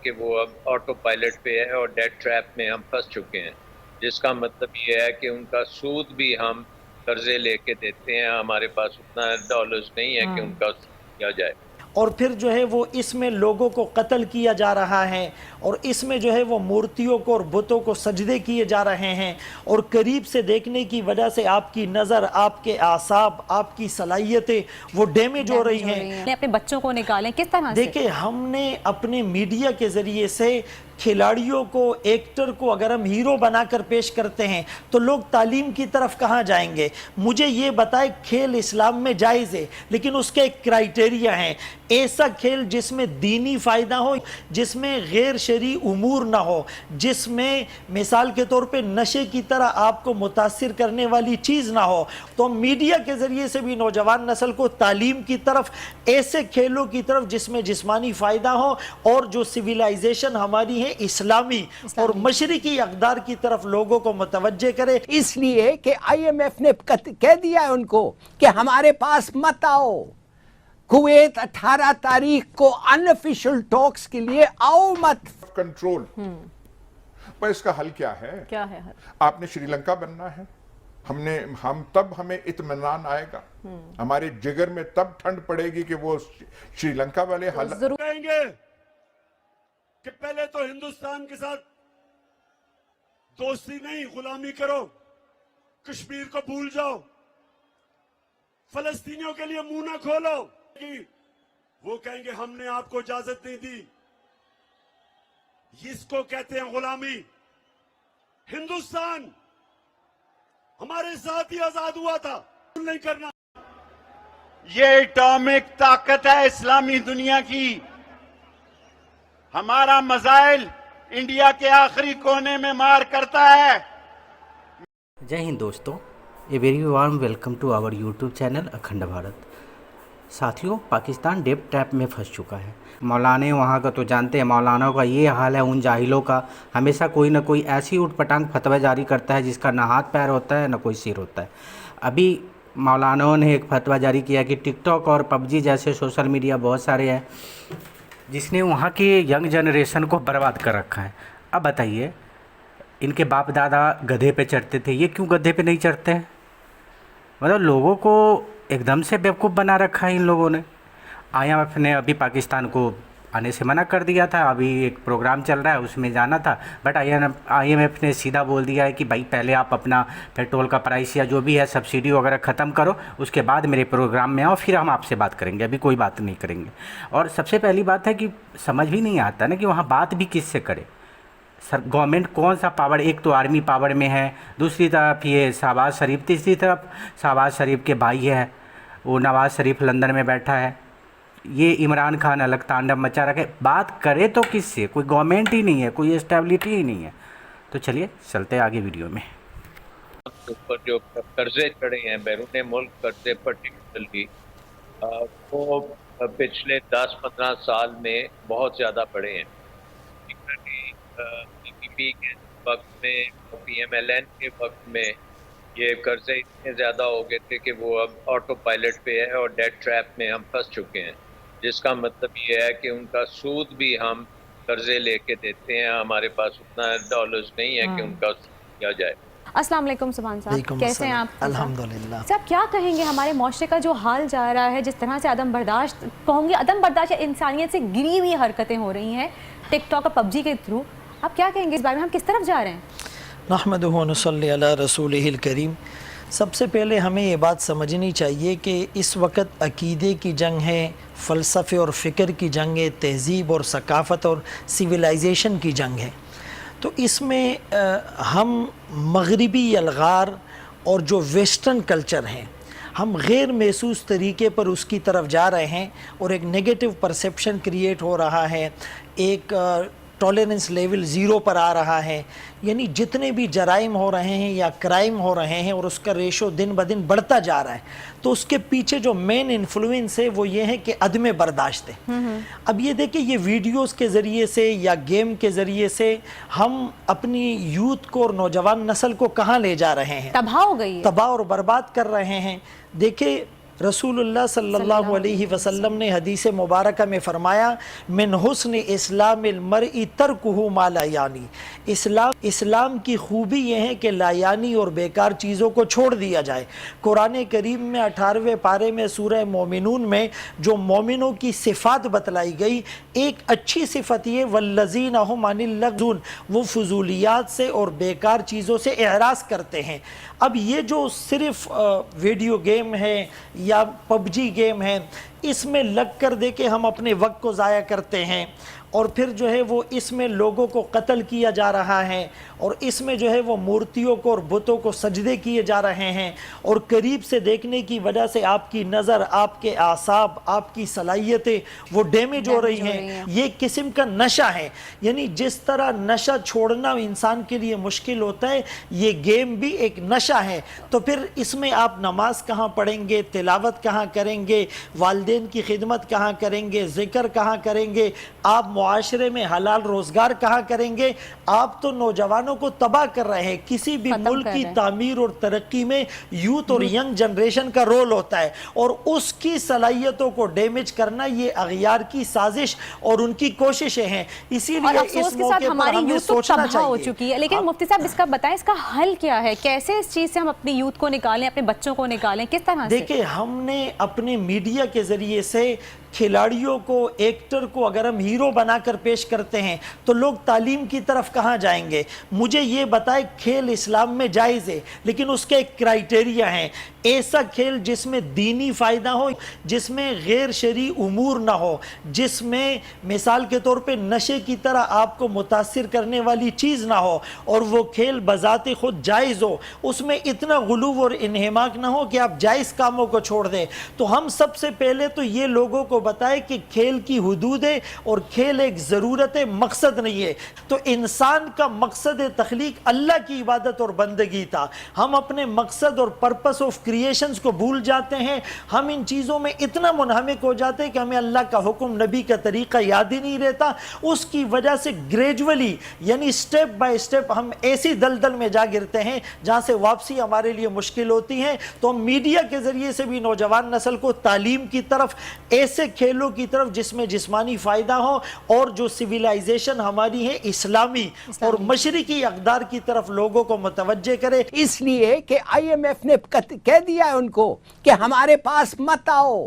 کہ وہ اب آٹو پائلٹ پہ ہے اور ڈیٹ ٹریپ میں ہم پھنس چکے ہیں، جس کا مطلب یہ ہے کہ ان کا سود بھی ہم قرضے لے کے دیتے ہیں، ہمارے پاس اتنا ڈالرز نہیں ہے کہ ان کا سود کیا جائے۔ اور پھر جو ہے وہ اس میں لوگوں کو قتل کیا جا رہا ہے، اور اس میں جو ہے وہ مورتیوں کو اور بتوں کو سجدے کیے جا رہے ہیں، اور قریب سے دیکھنے کی وجہ سے آپ کی نظر، آپ کے اعصاب، آپ کی صلاحیتیں وہ ڈیمیج ہو رہی ہیں۔ اپنے بچوں کو نکالیں کس طرح سے؟ دیکھیں، ہم نے اپنے میڈیا کے ذریعے سے کھلاڑیوں کو، ایکٹر کو اگر ہم ہیرو بنا کر پیش کرتے ہیں تو لوگ تعلیم کی طرف کہاں جائیں گے؟ مجھے یہ بتائے، کھیل اسلام میں جائز ہے لیکن اس کے ایک کرائیٹیریا ہیں، ایسا کھیل جس میں دینی فائدہ ہو، جس میں غیر شرعی امور نہ ہو، جس میں مثال کے طور پہ نشے کی طرح آپ کو متاثر کرنے والی چیز نہ ہو۔ تو میڈیا کے ذریعے سے بھی نوجوان نسل کو تعلیم کی طرف، ایسے کھیلوں کی طرف جس میں جسمانی فائدہ ہو اور جو سویلائزیشن ہماری ہے اسلامی اور مشرقی اقدار کی طرف لوگوں کو متوجہ کرے۔ اس لیے کہ آئی ایم ایف نے کہہ دیا ہے ان کو کہ ہمارے پاس مت آؤ، کویت 18 تاریخ کو انافیشل ٹاکس کے لیے آؤ مت۔ کنٹرول پر اس کا حل کیا ہے؟ کیا ہے؟ آپ نے سری لنکا بننا ہے، ہم تب ہمیں اطمینان آئے گا، ہمارے جگر میں تب ٹھنڈ پڑے گی کہ وہ سری لنکا والے حالات کہیں گے کہ پہلے تو ہندوستان کے ساتھ دوستی نہیں، غلامی کرو، کشمیر کو بھول جاؤ، فلسطینیوں کے لیے منہ نہ کھولو۔ وہ کہیں گے ہم نے آپ کو اجازت نہیں دی، اس کو کہتے ہیں غلامی۔ ہندوستان ہمارے ساتھ ہی آزاد ہوا تھا، نہیں کرنا۔ یہ اٹامک طاقت ہے اسلامی دنیا کی، ہمارا میزائل انڈیا کے آخری کونے میں مار کرتا ہے۔ جے ہند دوستوں، a very warm welcome to our YouTube channel Akhand Bharat. ساتھیوں، پاکستان ڈیپ ٹریپ میں پھنس چکا ہے۔ مولانا وہاں کا تو جانتے ہیں، مولانا کا یہ حال ہے، ان جاہلوں کا ہمیشہ کوئی نہ کوئی ایسی اٹھ پٹانگ فتوی جاری کرتا ہے جس کا نہ ہاتھ پیر ہوتا ہے نہ کوئی سر ہوتا ہے۔ ابھی مولانا نے ایک فتویٰ جاری کیا کہ ٹک ٹاک اور پب جی جیسے سوشل میڈیا بہت سارے ہیں جس نے وہاں کی ینگ جنریشن کو برباد کر رکھا ہے۔ اب بتائیے، ان کے باپ دادا گدھے پہ چڑھتے تھے، یہ کیوں گدھے پہ نہیں چڑھتے ہیں؟ مطلب لوگوں کو ایک دم سے بیوقوف بنا رکھا ہے ان لوگوں نے۔ آئی ایم ایف نے ابھی پاکستان کو آنے سے منع کر دیا تھا، ابھی ایک پروگرام چل رہا ہے اس میں جانا تھا، بٹ آئی ایم ایف نے سیدھا بول دیا ہے کہ بھائی پہلے آپ اپنا پیٹرول کا پرائس یا جو بھی ہے سبسڈی وغیرہ ختم کرو، اس کے بعد میرے پروگرام میں آؤ، پھر ہم آپ سے بات کریں گے، ابھی کوئی بات نہیں کریں گے۔ اور سب سے پہلی بات ہے کہ سمجھ بھی نہیں آتا نا کہ وہاں بات بھی کس سے کرے۔ گورنمنٹ کون سا پاور، ایک تو آرمی پاور میں ہے، دوسری طرف یہ شہباز شریف، تیسری طرف شہباز شریف کے بھائی ہے وہ نواز شریف لندن میں بیٹھا ہے، یہ عمران خان الگ تانڈو مچا رکھے، بات کرے تو کس سے؟ کوئی گورنمنٹ ہی نہیں ہے، کوئی اسٹیبلٹی ہی نہیں ہے۔ تو چلیے چلتے آگے ویڈیو میں۔ اوپر جو قرضے چڑھے ہیں بیرون ملک، قرضے پرٹیکولرلی وہ پچھلے 10-15 سال میں بہت زیادہ بڑھے ہیں۔ پی پی پی کے وقت میں، پی ایم ایل این کے وقت میں یہ قرضے اتنے زیادہ ہو گئے تھے کہ وہ اب آٹو پائلٹ پہ ہے اور ڈیٹ ٹریپ میں ہم پھنس چکے ہیں، جس کا مطلب یہ ہے کہ ان کا سود بھی ہم قرضے لے کے دیتے ہیں، ہمارے پاس اتنا ڈالرز نہیں ہے کہ ان کا سود کیا جائے۔ السلام علیکم سبحان صاحب، کیسے ہیں آپ؟ الحمدللہ۔ صاحب کیا کہیں گے ہمارے معاشرے کا جو حال جا رہا ہے، جس طرح سے عدم برداشت، کہوں گے عدم برداشت انسانیت سے گری ہوئی حرکتیں ہو رہی ہیں ٹک ٹاک اور پب جی کے تھرو، آپ کیا کہیں گے اس بارے میں؟ ہم کس طرف جا رہے ہیں؟ نحمدہ و نصلی علی رسولہ الکریم۔ سب سے پہلے ہمیں یہ بات سمجھنی چاہیے کہ اس وقت عقیدے کی جنگ ہے، فلسفے اور فکر کی جنگ ہے، تہذیب اور ثقافت اور سویلائزیشن کی جنگ ہے۔ تو اس میں ہم مغربی الغار اور جو ویسٹرن کلچر ہیں، ہم غیر محسوس طریقے پر اس کی طرف جا رہے ہیں اور ایک نیگیٹو پرسیپشن کریٹ ہو رہا ہے، ایک ٹالرنس لیول 0 پر آ رہا ہے، یعنی جتنے بھی جرائم ہو رہے ہیں یا کرائم ہو رہے ہیں اور اس کا ریشو دن بدن بڑھتا جا رہا ہے، تو اس کے پیچھے جو مین انفلوئنس ہے وہ یہ ہے کہ عدم برداشت ہے۔ اب یہ دیکھیں، یہ ویڈیوز کے ذریعے سے یا گیم کے ذریعے سے ہم اپنی یوتھ کو اور نوجوان نسل کو کہاں لے جا رہے ہیں؟ تباہ ہو گئی ہے، تباہ اور برباد کر رہے ہیں۔ دیکھیں، रसूलुल्लाह सल्लल्लाहु अलैहि वसल्लम ने हदीस मुबारक में फरमाया, मिन हुस्न इस्लामिल मरई तरकुहु मा ला यानी। इस्लाम की खूबी यह है कि लायानी और बेकार चीज़ों को छोड़ दिया जाए। कुरान करीम में 18वें पारे में सूरह मोमिनून में जो मोमिनों की सिफ़ात बतलाई गई, एक अच्छी सिफ़त ये वल्लज़ीना हुम अनिल लग़्ज़ून, वो फजूलियात से और बेकार चीज़ों से एहरास करते हैं। अब ये जो सिर्फ वीडियो गेम है या पबजी गेम है, इसमें लग कर दे के हम अपने वक्त को ज़ाया करते हैं और फिर जो है वो इसमें लोगों को कत्ल किया जा रहा है और इसमें जो है वो मूर्तियों को और बुतों को सजदे किए जा रहे हैं और करीब से देखने की वजह से आपकी नज़र, आपके आसाब, आपकी सलाहियतें वो डैमेज हो रही हैं। ये किस्म का नशा है। यानी जिस तरह नशा छोड़ना इंसान के लिए मुश्किल होता है, ये गेम भी एक नशा है। तो फिर इसमें आप नमाज कहाँ पढ़ेंगे, तिलावत कहाँ करेंगे, वालिदैन की खिदमत कहाँ करेंगे, ज़िक्र कहाँ करेंगे, आप मुआशरे में हलाल रोज़गार कहाँ करेंगे? आप तो नौजवानों को तबाह कर रहे हैं। किसी भी मुल्क की तामीर और तरक्की में यूथ और यंग जनरेशन का रोल होता है और उसकी सलाहियतों को डैमेज करना ये अगयार की साजिश और उनकी कोशिशें हैं। इसीलिए इस मौके पर हमें सोचना चाहिए। हो चुकी है। लेकिन मुफ्ती साहब इसका बताएं, इसका हल क्या है? कैसे इस चीज़ से हम अपनी यूथ को निकालें, अपने बच्चों को निकालें, किस तरह से? देखिए, हमने अपने मीडिया के ज़रिए से खिलाड़ियों को, एक्टर को अगर हम हीरो बनाकर पेश करते हैं तो लोग तालीम की तरफ कहाँ जाएंगे? मुझे ये बताए, खेल इस्लाम में जायज़ है लेकिन उसके एक क्राइटेरिया हैं। ऐसा खेल जिसमें दीनी फ़ायदा हो, जिसमें गैर शरई उमूर ना हो, जिसमें मिसाल के तौर पे नशे की तरह आपको मुतासिर करने वाली चीज़ ना हो और वो खेल बज़ाते खुद जायज़ हो, उसमें इतना गुलूव और इन्हमाक ना हो कि आप जायज़ कामों को छोड़ दें। तो हम सबसे पहले तो ये लोगों को बताए कि खेल की हुदूद है और खेल एक ज़रूरत है, मकसद नहीं है। तो इंसान का मकसद तख्लीक अल्लाह की इबादत और बंदगी था। हम अपने मकसद और पर्पस ऑफ क्रिएशंस को भूल जाते हैं। हम इन चीज़ों में इतना मुनहमिक हो जाते हैं कि हमें अल्लाह का हुक्म, नबी का तरीका याद ही नहीं रहता। उसकी वजह से ग्रेजुअली यानी स्टेप बाय स्टेप हम ऐसी दलदल में जा गिरते हैं जहाँ से वापसी हमारे लिए मुश्किल होती है। तो हम मीडिया के ज़रिए से भी नौजवान नस्ल को तालीम की तरफ, ऐसे खेलों की तरफ जिसमें जिस्मानी फ़ायदा हो और जो सिविलाइजेशन हमारी है इस्लामी और मशरिकी अक़दार की तरफ लोगों को मुतवज्जे करे। इसलिए कि IMF ने कह दिया है उनको कि हमारे पास मत आओ।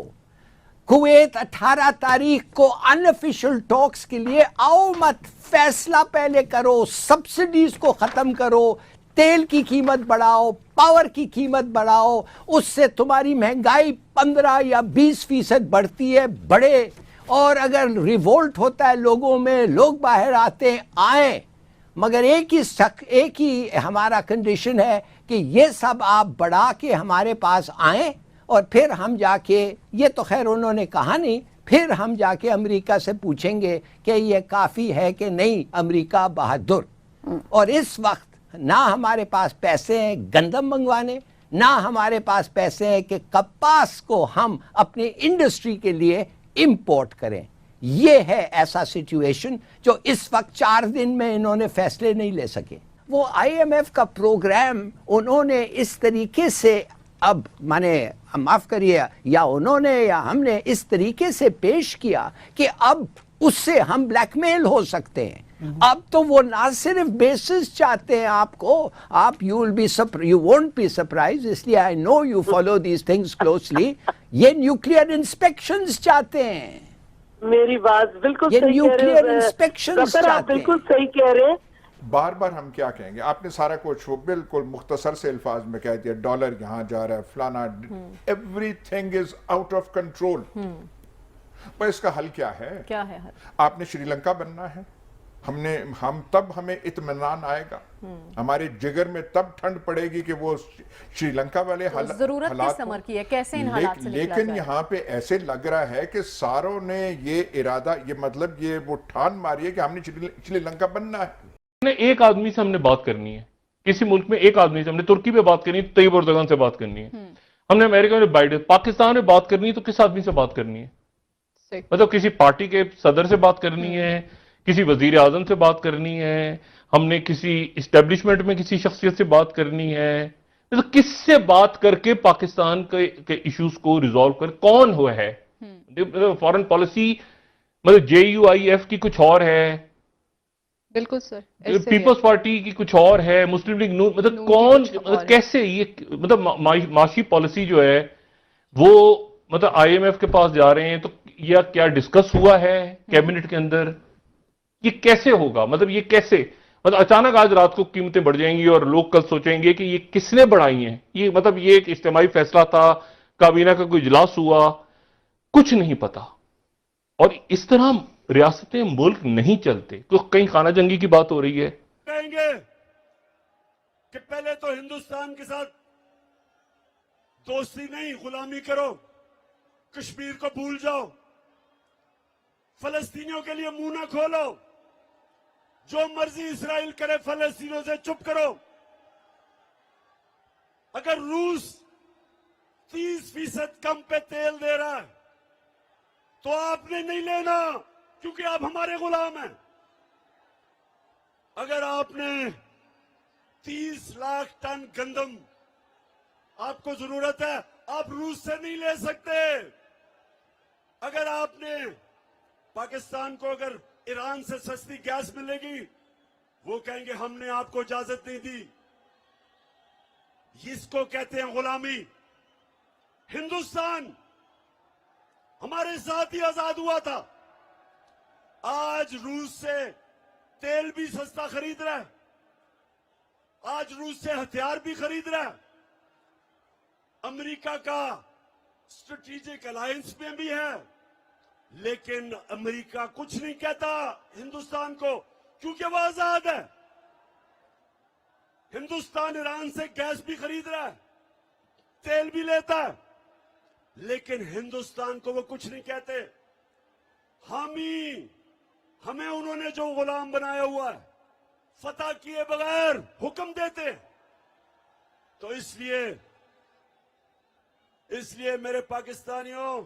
कुवैत 18 तारीख को अनऑफिशियल टॉक्स के लिए आओ मत, फैसला पहले करो, सब्सिडीज को ख़त्म करो, तेल की कीमत बढ़ाओ, पावर की कीमत बढ़ाओ, उससे तुम्हारी महंगाई 15 या 20% बढ़ती है, बढ़े। और अगर रिवोल्ट होता है लोगों में, लोग बाहर आते आए, मगर एक ही हमारा कंडीशन है कि ये सब आप बढ़ा के हमारे पास आए और फिर हम जाके, ये तो खैर उन्होंने कहा नहीं, फिर हम जाके अमेरिका से पूछेंगे कि ये काफ़ी है कि नहीं, अमेरिका बहादुर। और इस वक्त ना हमारे पास पैसे हैं गंदम मंगवाने, ना हमारे पास पैसे हैं कि कपास को हम अपनी इंडस्ट्री के लिए इंपोर्ट करें। ये है ऐसा सिचुएशन जो इस वक्त 4 दिन में इन्होंने फैसले नहीं ले सके। वो IMF का प्रोग्राम उन्होंने इस तरीके से, अब माने माफ़ करिए, या उन्होंने या हमने इस तरीके से पेश किया कि अब उससे हम ब्लैकमेल हो सकते हैं। अब तो वो ना सिर्फ बेसिस चाहते हैं आपको, आप यू वोंट बी सरप्राइज, इसलिए I know you follow these things closely, ये न्यूक्लियर इंस्पेक्शंस चाहते हैं। मेरी बात बिल्कुल ये सही कह रहे न्यूक्लियर हो इंस्पेक्शंस डॉक्टर, आप चाहते बिल्कुल हैं। सही कह रहे हैं। बार बार हम क्या कहेंगे, आपने सारा कुछ वो बिल्कुल मुख्तसर से अल्फाज में कह दिया, डॉलर यहाँ जा रहा है, फलाना, everything is out of control. पर इसका हल क्या है? क्या है हल? आपने श्रीलंका बनना है, हमें इत्मीनान आएगा, हमारे जिगर में तब ठंड पड़ेगी कि वो श्रीलंका वाले जरूरत किस समर की है, कैसे इन हालात से निकला लेकिन जाए? यहाँ पे ऐसे लग रहा है कि सारों ने ये इरादा, ये मतलब ये वो ठान मारी है कि हमने श्रीलंका बनना है। एक आदमी से हमने बात करनी है, किसी मुल्क में एक आदमी से, हमने तुर्की पे बात करनी है तो तैयब एर्दोगान से बात करनी है, हमने अमेरिका में बाइडेन, पाकिस्तान में बात करनी है तो किस आदमी से बात करनी है? मतलब किसी पार्टी के सदर से बात करनी है, किसी वजीर आजम से बात करनी है, हमने किसी इस्टेब्लिशमेंट में किसी शख्सियत से बात करनी है, तो किससे बात करके पाकिस्तान के इश्यूज को रिजॉल्व कर, कौन हुआ है? फॉरेन पॉलिसी मतलब JUIF की कुछ और है, बिल्कुल सर, पीपल्स पार्टी की कुछ और है, मुस्लिम लीग नून, मतलब कौन, मतलब कैसे ये, मतलब माशी पॉलिसी जो है वो मतलब IMF के पास जा रहे हैं, तो या क्या डिस्कस हुआ है कैबिनेट के अंदर? ये कैसे होगा? मतलब ये कैसे, मतलब अचानक आज रात को कीमतें बढ़ जाएंगी और लोग कल सोचेंगे कि ये किसने बढ़ाई हैं? ये मतलब ये एक इज्तिमाई फैसला था, काबीना का कोई इजलास हुआ, कुछ नहीं पता। और इस तरह रियासतें मुल्क नहीं चलते। तो कहीं खाना जंगी की बात हो रही है। कहेंगे कि पहले तो हिंदुस्तान के साथ दोस्ती नहीं, गुलामी करो, कश्मीर को भूल जाओ, फलस्तीनियों के लिए मुंह ना खोलो, जो मर्जी इसराइल करे फलस्तीनियों से चुप करो। अगर रूस 30% कम पे तेल दे रहा है तो आपने नहीं लेना, क्योंकि आप हमारे गुलाम हैं। अगर आपने 30 लाख टन गंदम आपको जरूरत है, आप रूस से नहीं ले सकते। अगर आपने पाकिस्तान को अगर ईरान से सस्ती गैस मिलेगी, वो कहेंगे हमने आपको इजाजत नहीं दी। इसको कहते हैं गुलामी। हिंदुस्तान हमारे साथ ही आजाद हुआ था, आज रूस से तेल भी सस्ता खरीद रहा है, आज रूस से हथियार भी खरीद रहा है, अमेरिका का स्ट्रेटेजिक अलायंस में भी है, लेकिन अमेरिका कुछ नहीं कहता हिंदुस्तान को, क्योंकि वो आजाद है। हिंदुस्तान ईरान से गैस भी खरीद रहा है, तेल भी लेता है, लेकिन हिंदुस्तान को वो कुछ नहीं कहते। हमें उन्होंने जो गुलाम बनाया हुआ है, फतह किए बगैर हुक्म देते। तो इसलिए मेरे पाकिस्तानियों,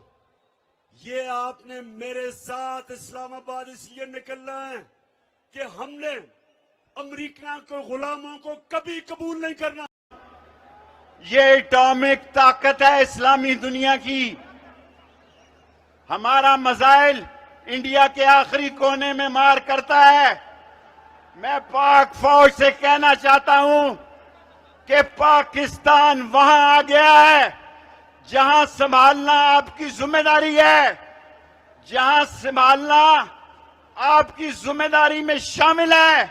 ये आपने मेरे साथ इस्लामाबाद इसलिए निकलना है कि हमने अमेरिका के गुलामों को कभी कबूल नहीं करना। ये एटॉमिक ताकत है इस्लामी दुनिया की। हमारा मजाइल इंडिया के आखिरी कोने में मार करता है। मैं पाक फौज से कहना चाहता हूं कि पाकिस्तान वहां आ गया है जहां संभालना आपकी जिम्मेदारी है, जहां संभालना आपकी जिम्मेदारी में शामिल है।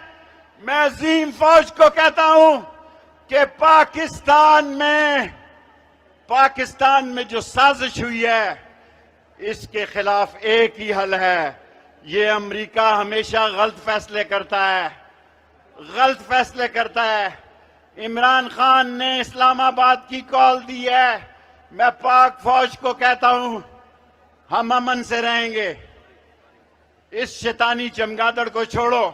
मैं अजीम फौज को कहता हूं कि पाकिस्तान में जो साजिश हुई है, इसके खिलाफ एक ही हल है। ये अमेरिका हमेशा गलत फैसले करता है। इमरान खान ने इस्लामाबाद की कॉल दी है। मैं पाक फौज को कहता हूं, हम अमन से रहेंगे। इस शैतानी चमगादड़ को छोड़ो।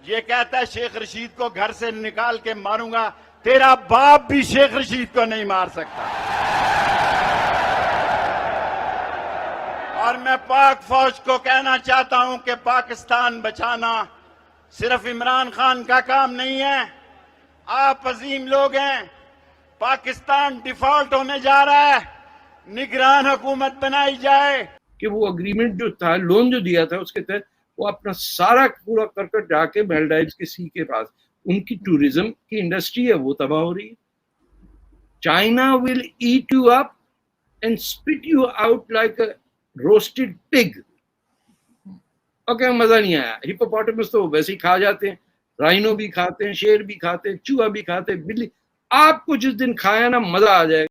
ये कहता है शेख रशीद को घर से निकाल के मारूंगा। तेरा बाप भी शेख रशीद को नहीं मार सकता। और मैं पाक फौज को कहना चाहता हूं कि पाकिस्तान बचाना सिर्फ इमरान खान का काम नहीं है। आप अजीम लोग हैं। पाकिस्तान डिफॉल्ट होने जा रहा है। निगरान हुकूमत बनाई जाए कि वो एग्रीमेंट जो था, लोन जो दिया था, उसके तहत वो अपना सारा पूरा करके जाके मालदीव्स के सी के पास, उनकी टूरिज्म की इंडस्ट्री है वो तबाह हो रही है। China will eat you up and spit you out like a roasted pig. Okay, मजा नहीं आया। हिप्पोपोटामस तो वैसे ही खा जाते हैं, राइनो भी खाते हैं, शेर भी खाते हैं, चूहा भी खाते हैं, बिल्ली। आपको जिस दिन खाया ना, मजा आ जाएगा।